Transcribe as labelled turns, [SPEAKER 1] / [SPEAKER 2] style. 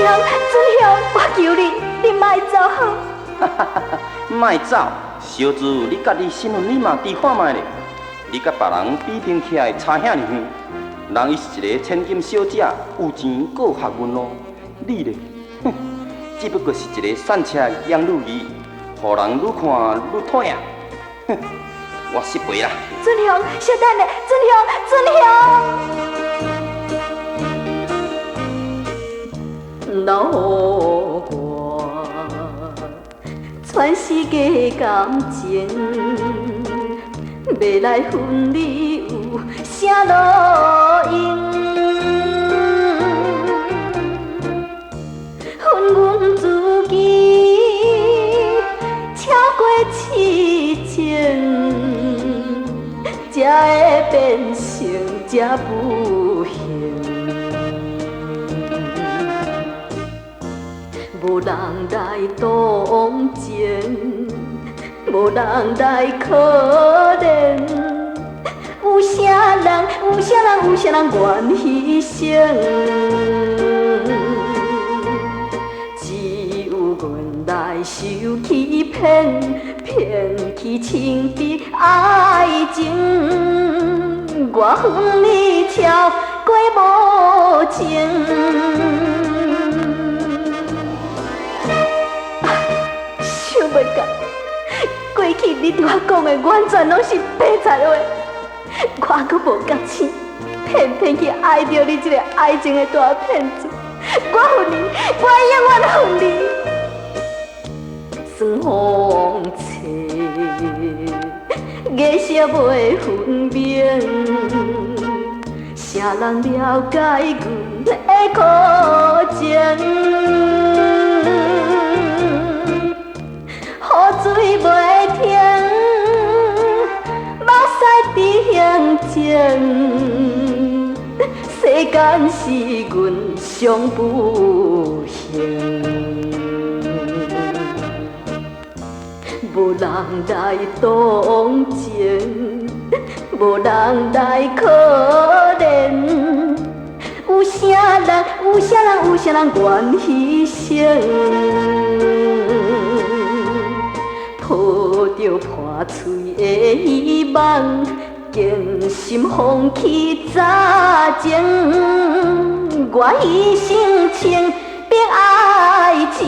[SPEAKER 1] 我求你，你莫走好。
[SPEAKER 2] 哈哈哈哈，莫走，小子，你家己身份你嘛知看卖咧。你甲别人比拼起来差遐尔远，人伊是一个千金小姐，有钱阁有学问咯。你咧，哼，只不过是一个散车养女儿，互人愈看愈讨厌。哼，我失陪啦。
[SPEAKER 1] 准雄，小等下，准雄。路我全世界感情，要来分你有啥路用？分阮自己超过痴情，才会变成这不幸。无人来同情，无人来可怜，有啥人愿牺牲？只有阮来受欺骗，骗去情比爱情，我恨你超过无情。想袂到，过去你对我讲的完全拢是白菜话，我阁无觉醒，偏去爱着你这个爱情的大骗子。我恨你，我永远恨你。霜风吹，月色袂分明，啥人了解阮的苦情？雨水袂停，目屎伫向前。世间是阮上不幸，无人来同情，无人来可怜，有啥人愿牺牲？抱着破碎的希望，坚心放弃早情，我一生情变爱情。